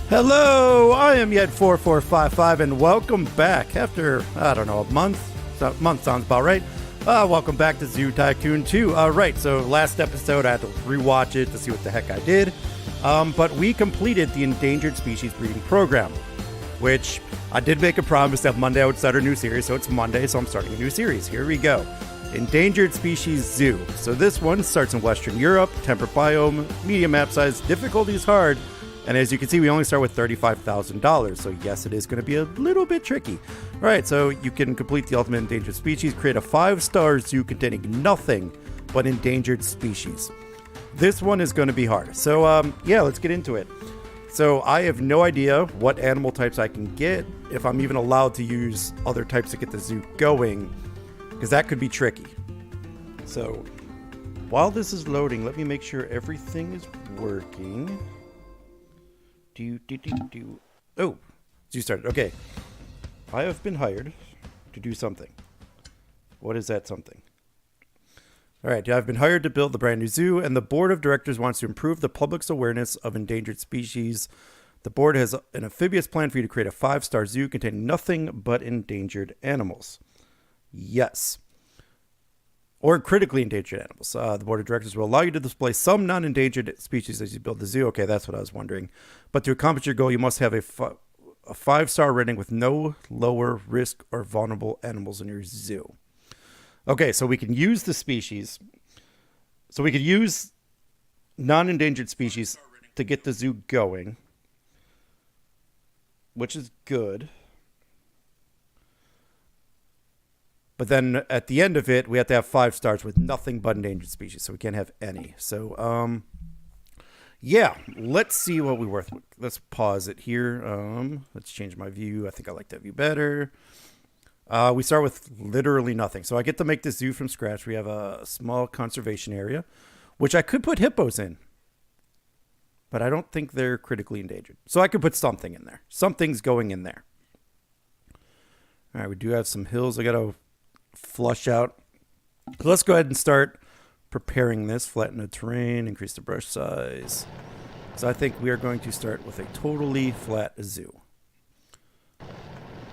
Hello, I am Yet4455 and welcome back after, I don't know, a month? A month sounds about right. Welcome back to Zoo Tycoon 2. Right, so last episode I had to rewatch it to see what the heck I did. But we completed the Endangered Species Breeding Program, which I did make a promise that Monday I would start a new series, so it's Monday, so I'm starting a new series. Here we go. Endangered Species Zoo. So this one starts in Western Europe, temperate biome, medium map size, difficulty is hard. And as you can see, we only start with $35,000. So yes, it is going to be a little bit tricky. All right, so you can complete the ultimate endangered species, create a 5-star zoo containing nothing but endangered species. This one is going to be hard. So yeah, let's get into it. So I have no idea what animal types I can get, if I'm even allowed to use other types to get the zoo going, because that could be tricky. So while this is loading, let me make sure everything is working. Oh, zoo started. Okay. I have been hired to do something. What is that something? All right. I've been hired to build the brand new zoo, and the board of directors wants to improve the public's awareness of endangered species. The board has an amphibious plan for you to create a 5-star zoo containing nothing but endangered animals. Yes. Or critically endangered animals. The board of directors will allow you to display some non-endangered species as you build the zoo. Okay, that's what I was wondering. But to accomplish your goal, you must have a 5-star rating with no lower risk or vulnerable animals in your zoo. Okay, so we can use the species. So we could use non-endangered species to get the zoo going, which is good. But then at the end of it, we have to have 5 stars with nothing but endangered species. So we can't have any. So, yeah, let's see what we worth. Let's pause it here. Let's change my view. I think I like that view better. We start with literally nothing. So I get to make this zoo from scratch. We have a small conservation area, which I could put hippos in. But I don't think they're critically endangered. So I could put something in there. Something's going in there. All right, we do have some hills I got to flush out. So let's go ahead and start preparing this. Flatten the terrain, increase the brush size. So I think we are going to start with a totally flat zoo.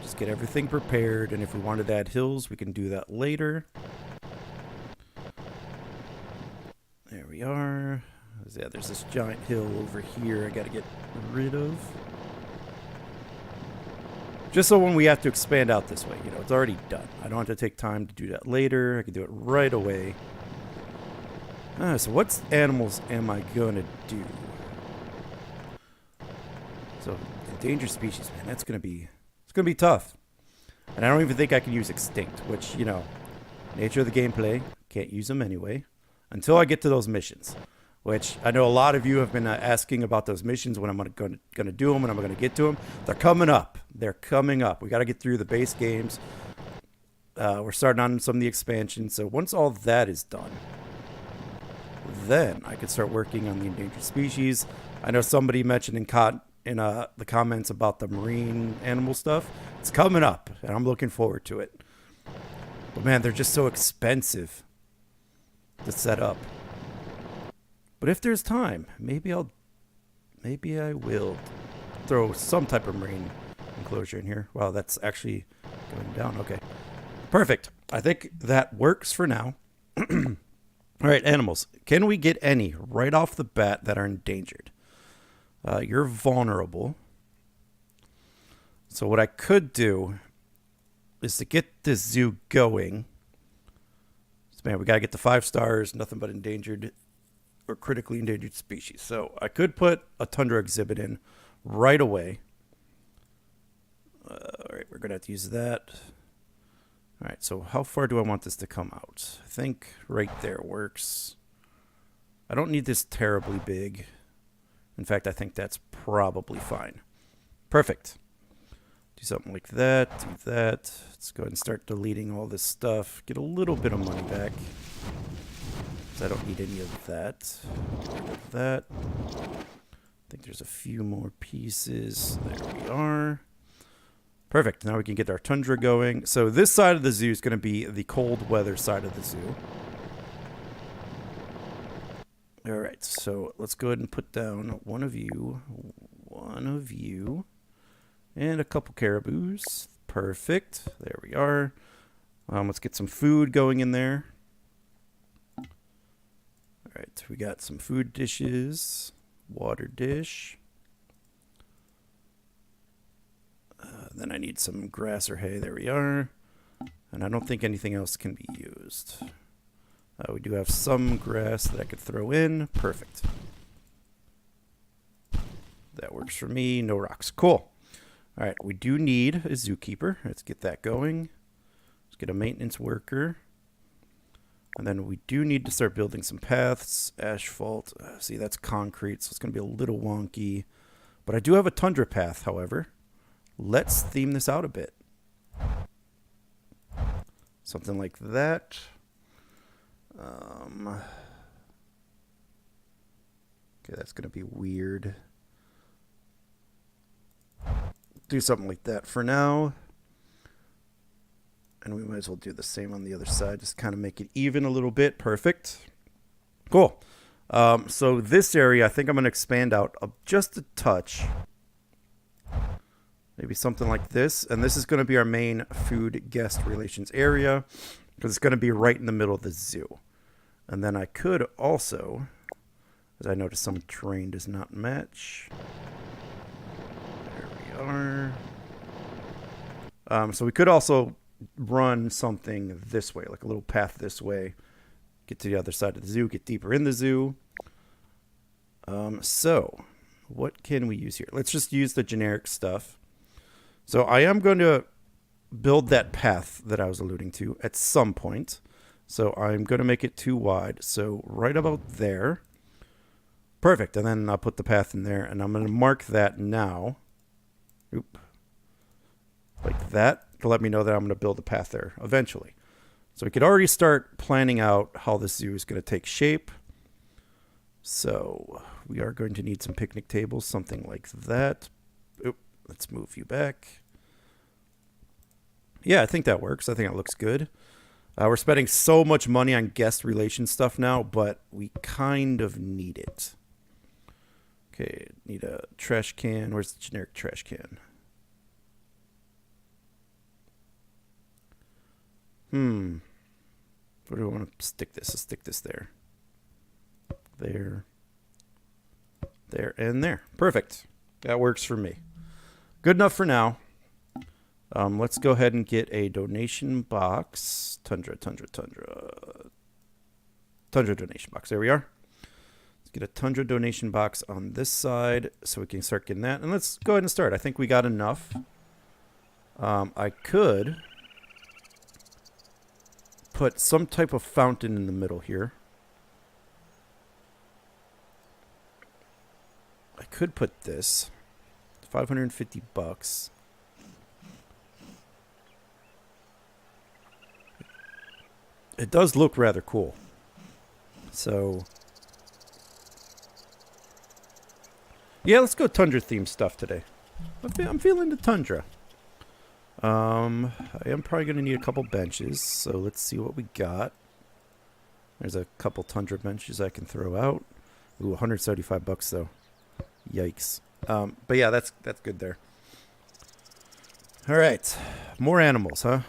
Just get everything prepared, and if we wanted to add hills, we can do that later. There we are. Yeah, there's this giant hill over here I got to get rid of. Just so when we have to expand out this way, it's already done. I don't have to take time to do that later. I can do it right away. So what animals am I going to do? So endangered species, man, it's going to be tough. And I don't even think I can use extinct, which, nature of the gameplay, can't use them anyway until I get to those missions. Which I know a lot of you have been asking about those missions, when I'm going to do them, when I'm going to get to them. They're coming up. They're coming up. We got to get through the base games. We're starting on some of the expansions. So once all that is done, then I can start working on the endangered species. I know somebody mentioned in the comments about the marine animal stuff. It's coming up, and I'm looking forward to it. But man, they're just so expensive to set up. But if there's time, maybe I will throw some type of marine enclosure in here. Wow, that's actually going down. Okay. Perfect. I think that works for now. All right, animals. Can we get any right off the bat that are endangered? You're vulnerable. So what I could do is to get this zoo going. So, man, we got to get the 5 stars, nothing but endangered or critically endangered species. So I could put a tundra exhibit in right away. All right, we're going to have to use that. All right, so how far do I want this to come out? I think right there works. I don't need this terribly big. In fact, I think that's probably fine. Perfect. Do something like that, do that. Let's go ahead and start deleting all this stuff. Get a little bit of money back. I don't need any of that. That. I think there's a few more pieces. There we are. Perfect. Now we can get our tundra going. So this side of the zoo is going to be the cold weather side of the zoo. All right. So let's go ahead and put down one of you. one of you. And a couple caribous. Perfect. There we are. Let's get some food going in there. All right, we got some food dishes. Water dish. Then I need some grass or hay. There we are. And I don't think anything else can be used. We do have some grass that I could throw in. Perfect. That works for me. No rocks. Cool. All right, we do need a zookeeper. Let's get that going. Let's get a maintenance worker. And then we do need to start building some paths. Asphalt. See, that's concrete, so it's going to be a little wonky. But I do have a tundra path, however. Let's theme this out a bit. Something like that. Okay, that's going to be weird. Do something like that for now. And we might as well do the same on the other side. Just kind of make it even a little bit. Perfect. Cool. So this area, I think I'm going to expand out just a touch. Maybe something like this. And this is going to be our main food guest relations area. Because it's going to be right in the middle of the zoo. And then I could also, as I noticed some terrain does not match. There we are. So we could also run something this way, like a little path this way. Get to the other side of the zoo, get deeper in the zoo. So what can we use here? Let's just use the generic stuff. So I am going to build that path that I was alluding to at some point. So I'm going to make it too wide. So right about there. Perfect. And then I'll put the path in there. And I'm going to mark that now. Oop. Like that. To let me know that I'm going to build a path there eventually. So we could already start planning out how this zoo is going to take shape. So we are going to need some picnic tables. Something like that. Oop. Let's move you back. Yeah, I think that works. I think it looks good. We're spending so much money on guest relation stuff now, but we kind of need it. Okay, need a trash can. Where's the generic trash can? Where do I want to stick this? Let's stick this there. There. There and there. Perfect. That works for me. Good enough for now. Let's go ahead and get a donation box. Tundra donation box. There we are. Let's get a Tundra donation box on this side so we can start getting that. And let's go ahead and start. I think we got enough. I could put some type of fountain in the middle here. I could put this. $550. It does look rather cool. So, yeah, let's go tundra themed stuff today. I'm feeling the tundra. I am probably going to need a couple benches, so let's see what we got. There's a couple tundra benches I can throw out. Ooh, $175 though. Yikes. But yeah, that's good there. All right, more animals, huh?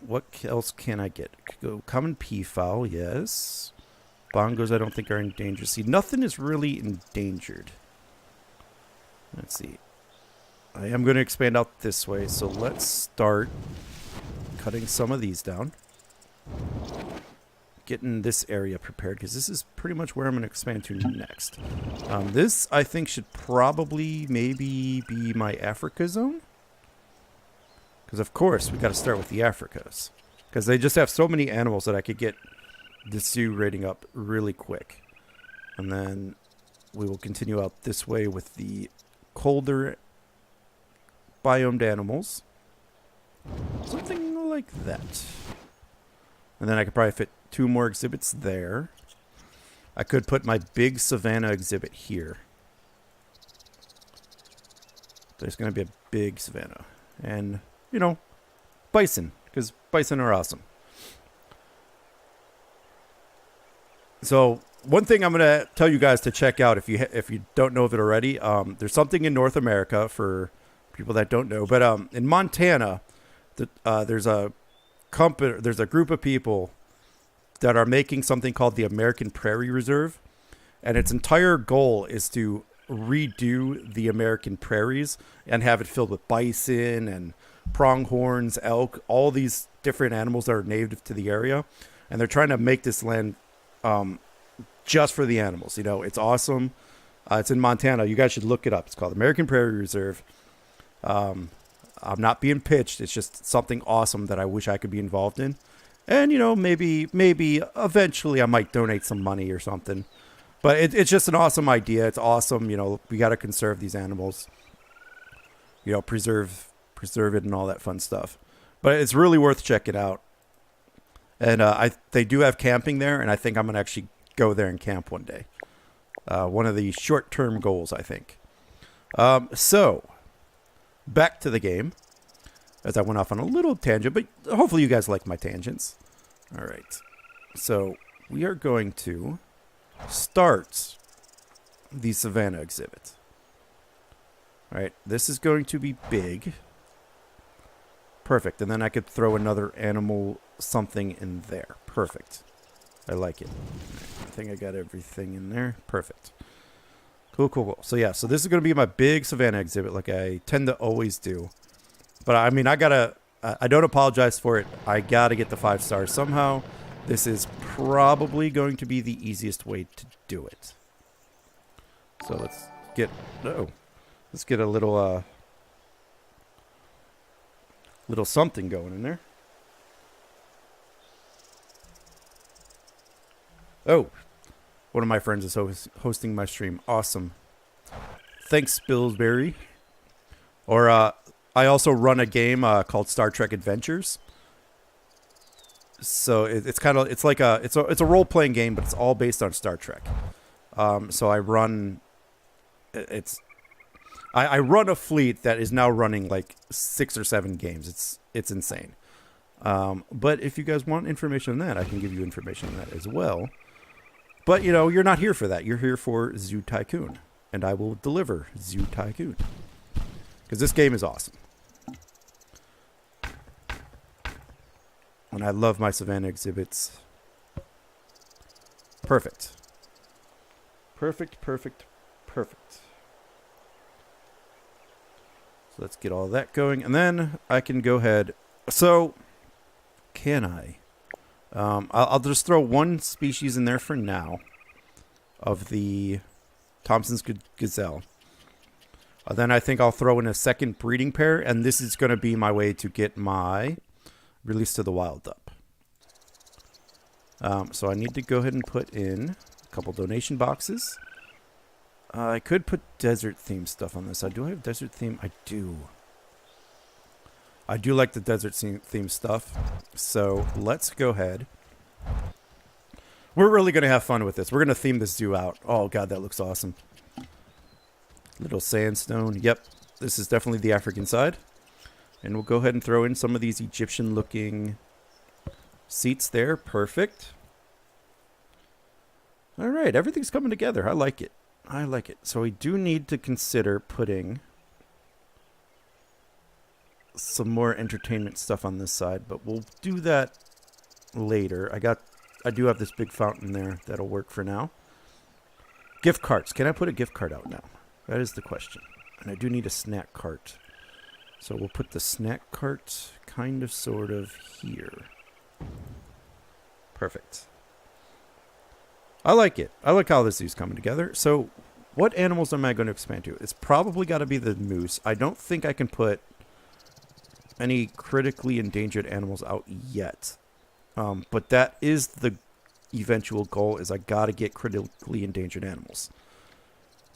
What else can I get? Could go common peafowl, yes. Bongos I don't think are endangered. See, nothing is really endangered. Let's see. I am going to expand out this way, so let's start cutting some of these down. Getting this area prepared, because this is pretty much where I'm going to expand to next. This, I think, should probably maybe be my Africa zone. Because, of course, we got to start with the Africas. Because they just have so many animals that I could get the zoo rating up really quick. And then we will continue out this way with the colder biomed animals. Something like that. And then I could probably fit 2 more exhibits there. I could put my big Savannah exhibit here. There's going to be a big Savannah. And, you know, bison. Because bison are awesome. So, one thing I'm going to tell you guys to check out if you don't know of it already, there's something in North America for people that don't know, but in Montana, there's a group of people that are making something called the American Prairie Reserve, and its entire goal is to redo the American prairies and have it filled with bison and pronghorns, elk, all these different animals that are native to the area, and they're trying to make this land just for the animals. You know, it's awesome. It's in Montana. You guys should look it up. It's called American Prairie Reserve. I'm not being pitched. It's just something awesome that I wish I could be involved in. And, you know, maybe eventually I might donate some money or something. But it's just an awesome idea. It's awesome. You know, we got to conserve these animals. You know, preserve it and all that fun stuff. But it's really worth checking out. And they do have camping there, and I think I'm going to actually go there and camp one day. One of the short-term goals, I think. So, back to the game. As I went off on a little tangent, but hopefully you guys like my tangents. All right. So, we are going to start the Savannah Exhibit. All right. This is going to be big. Perfect. And then I could throw another animal something in there. Perfect. I like it. I think I got everything in there. Perfect. Cool. So yeah, so this is going to be my big Savannah Exhibit like I tend to always do. But I mean, I don't apologize for it. I got to get the 5 stars somehow. This is probably going to be the easiest way to do it. So let's get a little something going in there. Oh, one of my friends is hosting my stream. Awesome. Thanks, Spillsbury. Or I also run a game called Star Trek Adventures. So it's a role playing game, but it's all based on Star Trek. So I run a fleet that is now running like 6 or 7 games. It's insane. But if you guys want information on that, I can give you information on that as well. But you know, you're not here for that. You're here for Zoo Tycoon, and I will deliver Zoo Tycoon because this game is awesome. And I love my Savannah exhibits. Perfect. So let's get all that going. And then I can go ahead. So, can I? I'll just throw one species in there for now of the Thompson's gazelle. Then I think I'll throw in a second breeding pair. And this is going to be my way to get my release to the wild up. So I need to go ahead and put in a couple donation boxes. I could put desert theme stuff on this. Do I have desert theme? I do. I do like the desert theme stuff. So let's go ahead. We're really going to have fun with this. We're going to theme this zoo out. Oh, God, that looks awesome. Little sandstone. Yep, this is definitely the African side. And we'll go ahead and throw in some of these Egyptian-looking seats there. Perfect. All right, everything's coming together. I like it. So we do need to consider putting some more entertainment stuff on this side, but we'll do that later. I do have this big fountain there that'll work for now. Gift carts. Can I put a gift cart out now? That is the question. And I do need a snack cart. So we'll put the snack cart kind of sort of here. Perfect. I like it. I like how this zoo's coming together. So what animals am I going to expand to? It's probably got to be the moose. I don't think I can put any critically endangered animals out yet. But that is the eventual goal, is I got to get critically endangered animals.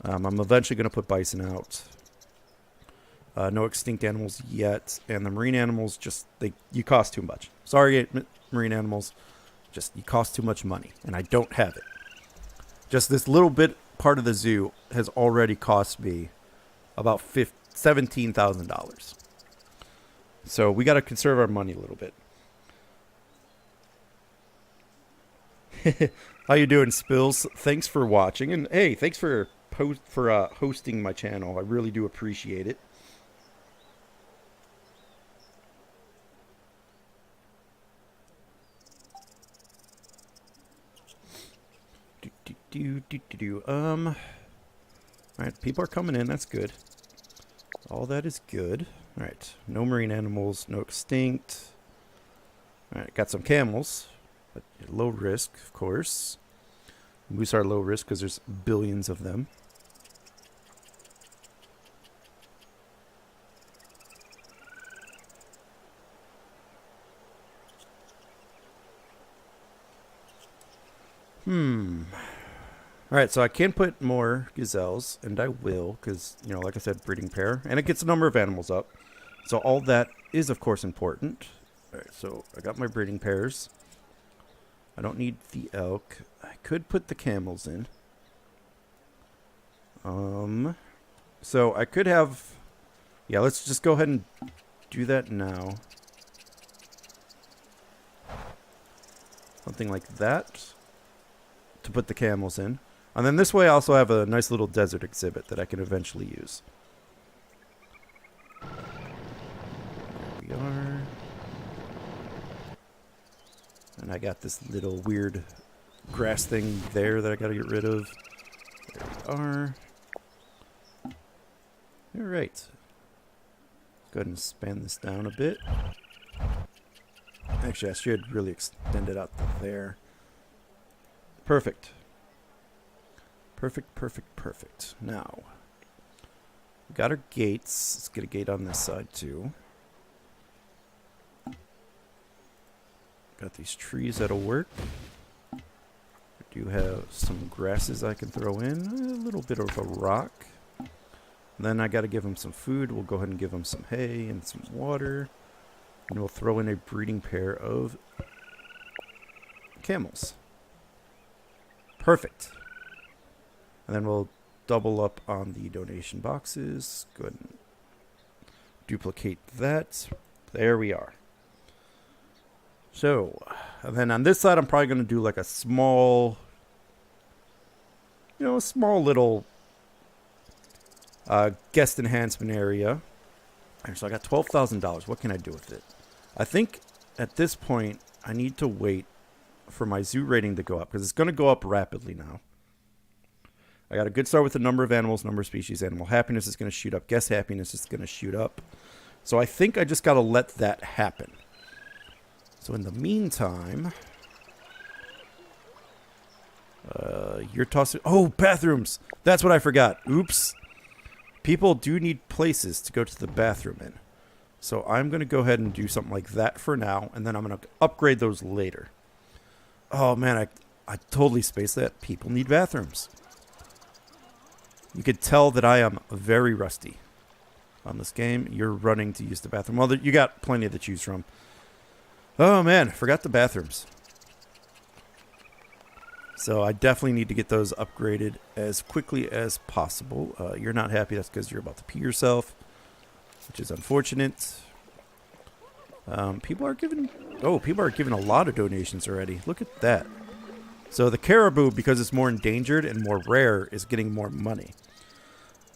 I'm eventually going to put bison out. No extinct animals yet. And the marine animals, you cost too much. Sorry, marine animals. You cost too much money. And I don't have it. Just this little bit part of the zoo has already cost me about $17,000. So we got to conserve our money a little bit. How you doing, Spills? Thanks for watching, and hey, thanks for hosting my channel. I really do appreciate it. All right, people are coming in. That's good. All that is good. All right, no marine animals, no extinct. All right, got some camels, but low risk, of course. Moose are low risk because there's billions of them. Alright, so I can put more gazelles, and I will, because, you know, like I said, breeding pair. And it gets a number of animals up. So all that is, of course, important. Alright, so I got my breeding pairs. I don't need the elk. I could put the camels in. So I could have... Yeah, let's just go ahead and do that now. Something like that. To put the camels in. And then this way I also have a nice little desert exhibit that I can eventually use. There we are. And I got this little weird grass thing there that I gotta get rid of. There we are. Alright. Go ahead and span this down a bit. Actually, I should really extend it out to there. Perfect. Perfect. Now, we got our gates. Let's get a gate on this side too. Got these trees that'll work. I do have some grasses I can throw in. A little bit of a rock. And then I got to give them some food. We'll go ahead and give them some hay and some water. And we'll throw in a breeding pair of camels. Perfect. And then we'll double up on the donation boxes. Go ahead and duplicate that. There we are. So, and then on this side, I'm probably going to do like a small, you know, a small little guest enhancement area. All right, so I got $12,000. What can I do with it? I think at this point, I need to wait for my zoo rating to go up, because it's going to go up rapidly now. I got a good start with the number of animals, number of species. Animal happiness is going to shoot up. Guest happiness is going to shoot up. So I think I just got to let that happen. So in the meantime, you're tossing... Oh, bathrooms! That's what I forgot. Oops. People do need places to go to the bathroom in. So I'm going to go ahead and do something like that for now, and then I'm going to upgrade those later. Oh, man, I totally spaced that. People need bathrooms. You could tell that I am very rusty on this game. You're running to use the bathroom. Well, you got plenty to choose from. Oh, man, forgot the bathrooms. So I definitely need to get those upgraded as quickly as possible. You're not happy. That's because you're about to pee yourself, which is unfortunate. People are giving a lot of donations already. Look at that. So the caribou, because it's more endangered and more rare, is getting more money.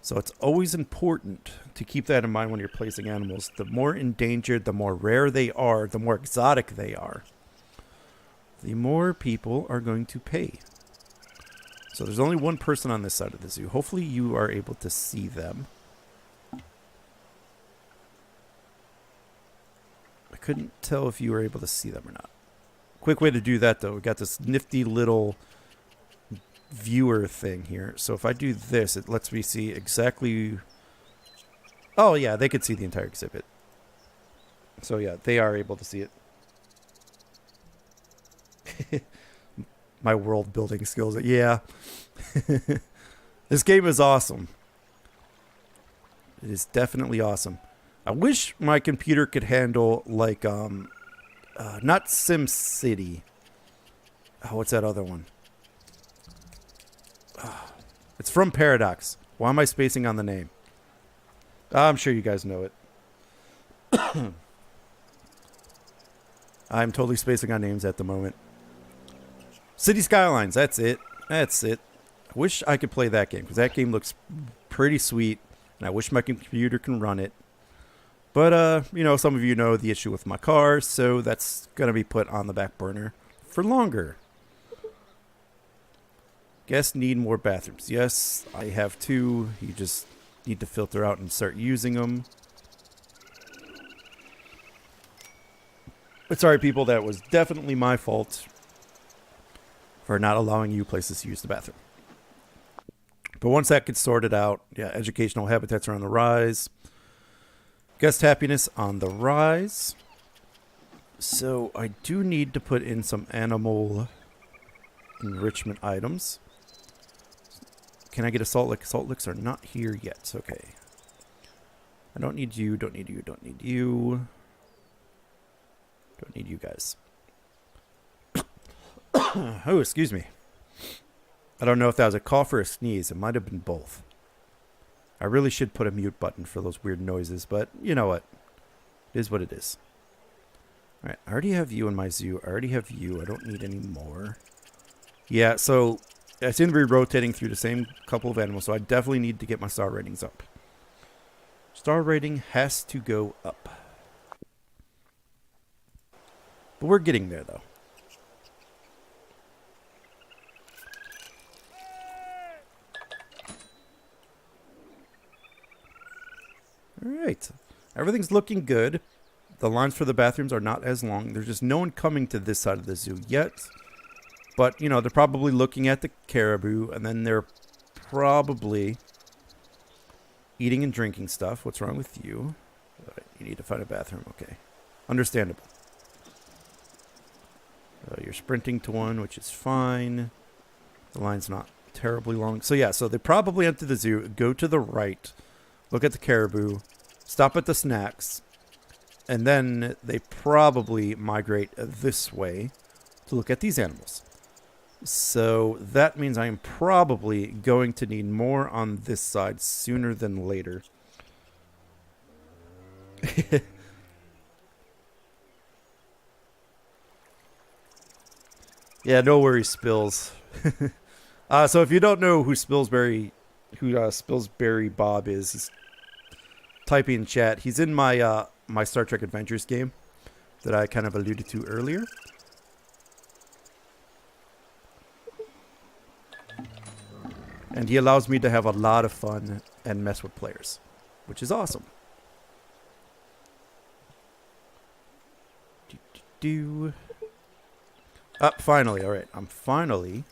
So it's always important to keep that in mind when you're placing animals. The more endangered, the more rare they are, the more exotic they are, the more people are going to pay. So there's only one person on this side of the zoo. Hopefully you are able to see them. I couldn't tell if you were able to see them or not. Quick way to do that, though. We got this nifty little viewer thing here. So if I do this, it lets me see exactly... Oh, yeah, they could see the entire exhibit. So, yeah, they are able to see it. My world building skills. Yeah. This game is awesome. It is definitely awesome. I wish my computer could handle, like, not Sim City. Oh, what's that other one? It's from Paradox. Why am I spacing on the name? I'm sure you guys know it. I'm totally spacing on names at the moment. City Skylines, that's it. That's it. I wish I could play that game, because that game looks pretty sweet, and I wish my computer can run it. But, you know, some of you know the issue with my car, so that's going to be put on the back burner for longer. Guests need more bathrooms. Yes, I have 2. You just need to filter out and start using them. But sorry, people, that was definitely my fault for not allowing you places to use the bathroom. But once that gets sorted out, yeah, educational habitats are on the rise. Guest happiness on the rise. So I do need to put in some animal enrichment items. Can I get a salt lick? Salt licks are not here yet. Okay. I don't need you, don't need you, don't need you. Don't need you guys. Oh, excuse me. I don't know if that was a cough or a sneeze. It might have been both. I really should put a mute button for those weird noises, but you know what? It is what it is. Alright, I already have you in my zoo. I already have you. I don't need any more. Yeah, so I seem to be rotating through the same couple of animals, so I definitely need to get my star ratings up. Star rating has to go up. But we're getting there, though. Alright. Everything's looking good. The lines for the bathrooms are not as long. There's just no one coming to this side of the zoo yet. But, you know, they're probably looking at the caribou, and then they're probably eating and drinking stuff. What's wrong with you? You need to find a bathroom. Okay. Understandable. You're sprinting to one, which is fine. The line's not terribly long. So, yeah, so they probably enter the zoo, go to the right, look at the caribou, stop at the snacks, and then they probably migrate this way to look at these animals. So that means I am probably going to need more on this side sooner than later. Yeah, no worries, Spills. So if you don't know who Spillsbury Bob is, he's typing in chat. He's in my my Star Trek Adventures game that I kind of alluded to earlier. And he allows me to have a lot of fun and mess with players, which is awesome. Finally. All right. I'm finally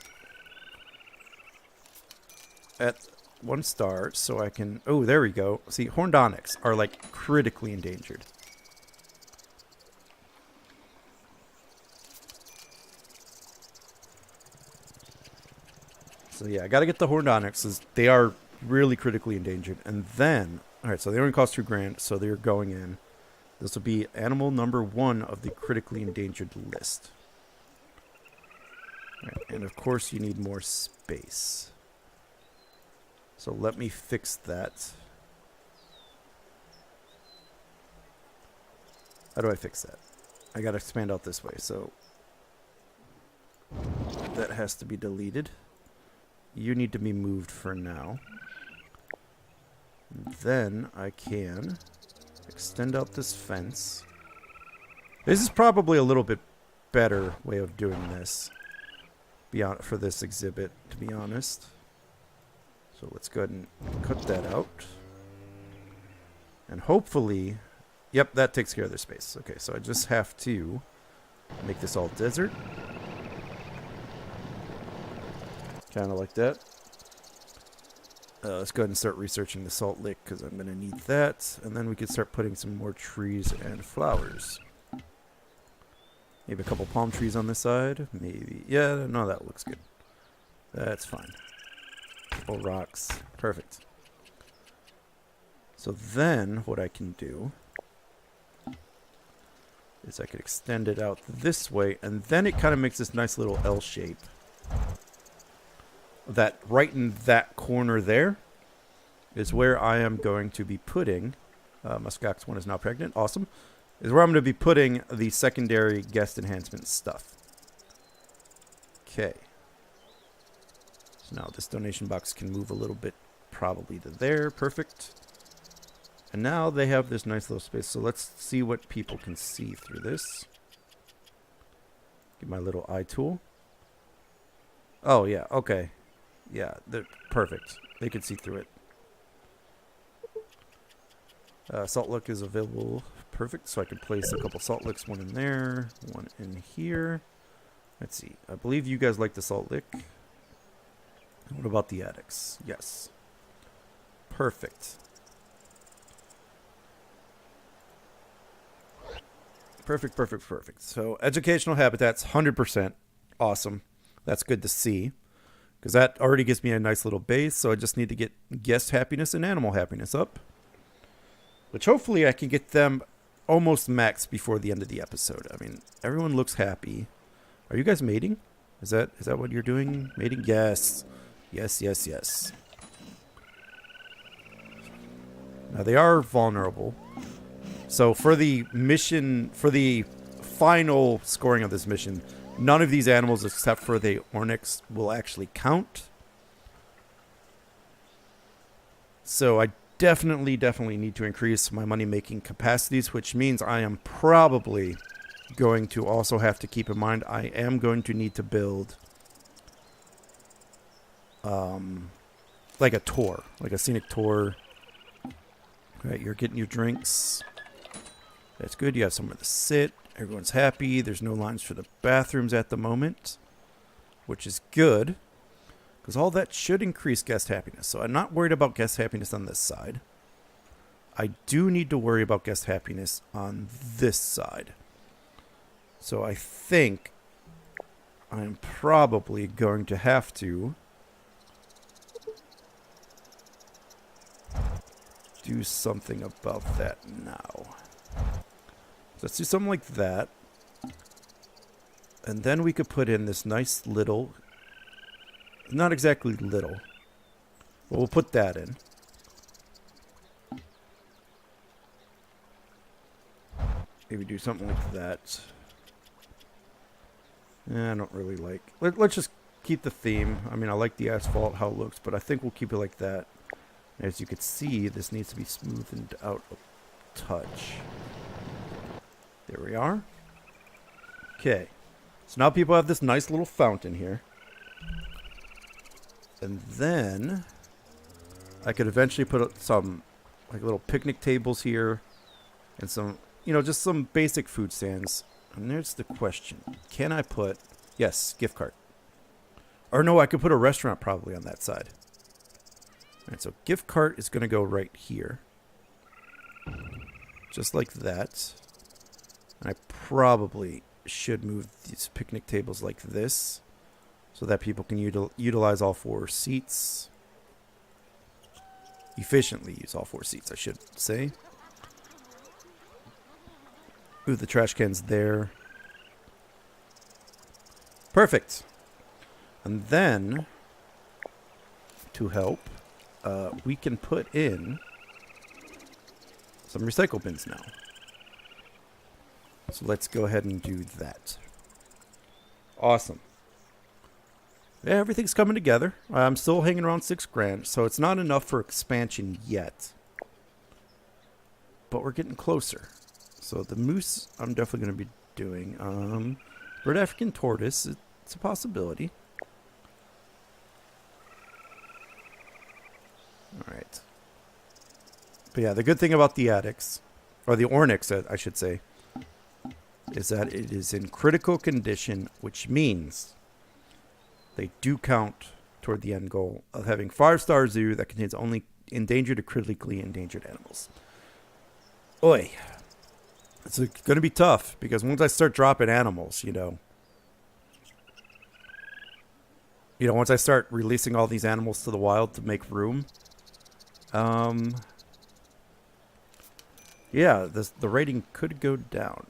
at 1 star, so I can... Oh, there we go. See, horned onyx are, like, critically endangered. So, yeah, I gotta get the horned onyxes. They are really critically endangered. And then... Alright, so they only cost $2,000, so they're going in. This will be animal number 1 of the critically endangered list. Right, and, of course, you need more space. So let me fix that. How do I fix that? I gotta expand out this way, so that has to be deleted. You need to be moved for now. And then I can extend out this fence. This is probably a little bit better way of doing this for this exhibit, to be honest. So let's go ahead and cut that out. And hopefully... Yep, that takes care of their space. Okay, so I just have to make this all desert. Kind of like that. Let's go ahead and start researching the salt lick, because I'm going to need that. And then we can start putting some more trees and flowers. Maybe a couple palm trees on this side. Maybe. Yeah, no, that looks good. That's fine. Couple rocks. Perfect. So then, what I can do is I could extend it out this way, and then it kind of makes this nice little L shape. That right in that corner there is where I am going to be putting... Muskox 1 is now pregnant. Awesome. Is where I'm going to be putting the secondary guest enhancement stuff. Okay. So now this donation box can move a little bit probably to there. Perfect. And now they have this nice little space. So let's see what people can see through this. Get my little eye tool. Oh, yeah. Okay. Yeah, they're perfect. They can see through it. Salt lick is available. Perfect. So I can place a couple salt licks. One in there. One in here. Let's see. I believe you guys like the salt lick. What about the addicts? Yes. Perfect. Perfect, perfect, perfect. So educational habitats, 100%. Awesome. That's good to see. Because that already gives me a nice little base. So I just need to get guest happiness and animal happiness up. Which hopefully I can get them almost max before the end of the episode. I mean, everyone looks happy. Are you guys mating? Is that what you're doing? Mating? Yes. Yes, yes, yes. Now they are vulnerable. So for the mission, for the final scoring of this mission, none of these animals except for the Ornyx will actually count. So I definitely need to increase my money-making capacities, which means I am probably going to also have to keep in mind I am going to need to build like a tour, like a scenic tour. All right, you're getting your drinks. That's good. You have somewhere to sit. Everyone's happy. There's no lines for the bathrooms at the moment, which is good because all that should increase guest happiness. So I'm not worried about guest happiness on this side. I do need to worry about guest happiness on this side. So I think I'm probably going to have to do something about that now. Let's do something like that. And then we could put in this nice little, not exactly little, but we'll put that in. Maybe do something like that. I don't really like... Let's just keep the theme. I mean, I like the asphalt, how it looks, but I think we'll keep it like that. As you can see, this needs to be smoothened out a touch. There we are. Okay. So now people have this nice little fountain here. And then I could eventually put some like little picnic tables here and some, you know, just some basic food stands. And there's the question. Can I put... Yes, gift cart. Or no, I could put a restaurant probably on that side. Alright, so gift cart is going to go right here. Just like that. And I probably should move these picnic tables like this so that people can utilize all 4 seats. Efficiently use all 4 seats, I should say. Ooh, the trash can's there. Perfect. And then, to help, we can put in some recycle bins now. So let's go ahead and do that. Awesome. Yeah, everything's coming together. I'm still hanging around $6,000, so it's not enough for expansion yet. But we're getting closer. So the moose, I'm definitely going to be doing. Bird African tortoise, it's a possibility. Alright. But yeah, the good thing about the addicts, or the Ornyx, I should say, is that it is in critical condition, which means they do count toward the end goal of having 5-star zoo that contains only endangered or critically endangered animals. Oi. It's going to be tough, because once I start dropping animals, you know, once I start releasing all these animals to the wild to make room, yeah, the rating could go down.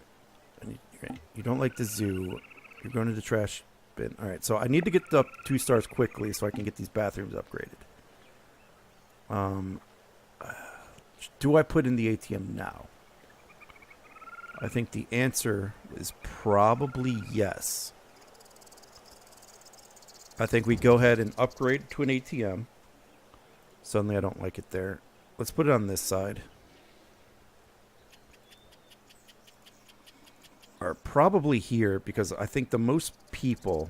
And you don't like the zoo. You're going to the trash bin. All right, so I need to get the 2 stars quickly so I can get these bathrooms upgraded. Do I put in the ATM now? I think the answer is probably yes. I think we go ahead and upgrade to an ATM. Suddenly I don't like it there. Let's put it on this side. Or probably here, because I think the most people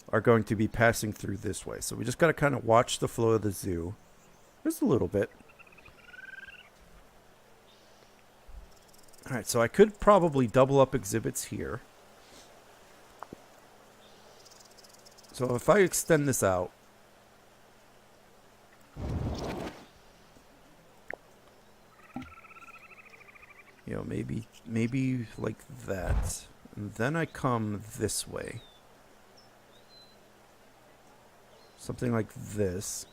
are going to be passing through this way. So we just got to kind of watch the flow of the zoo. Just a little bit. Alright, so I could probably double up exhibits here. So if I extend this out, you know, maybe like that. And then I come this way. Something like this.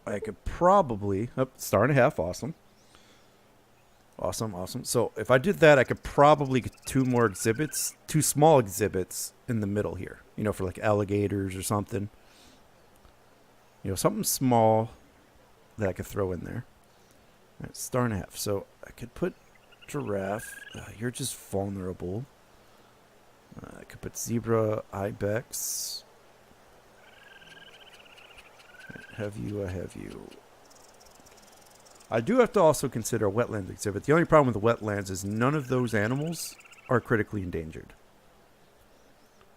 I could probably... Oh, star and a half. Awesome. Awesome, awesome. So if I did that, I could probably get two more exhibits. Two small exhibits in the middle here. You know, for like alligators or something. You know, something small that I could throw in there. All right, star and a half. So I could put giraffe. You're just vulnerable. I could put zebra, ibex. Have you, have you. I do have to also consider a wetland exhibit. The only problem with the wetlands is none of those animals are critically endangered.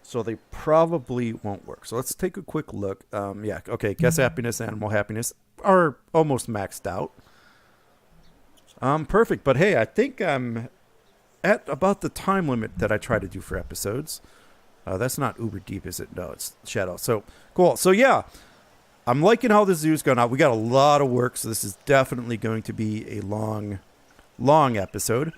So they probably won't work. So let's take a quick look. Yeah, okay, guest happiness, animal happiness are almost maxed out. Perfect. But hey, I think I'm at about the time limit that I try to do for episodes. That's not uber deep, is it? No, it's shadow. So, cool. So, yeah. I'm liking how the zoo's going out. We got a lot of work, so this is definitely going to be a long episode.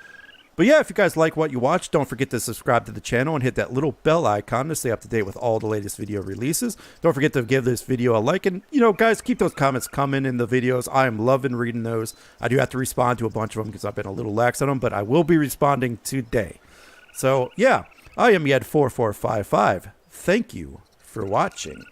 But yeah, if you guys like what you watch, don't forget to subscribe to the channel and hit that little bell icon to stay up to date with all the latest video releases. Don't forget to give this video a like. And, you know, guys, keep those comments coming in the videos. I am loving reading those. I do have to respond to a bunch of them because I've been a little lax on them, but I will be responding today. So, yeah, I am Yed4455. Thank you for watching.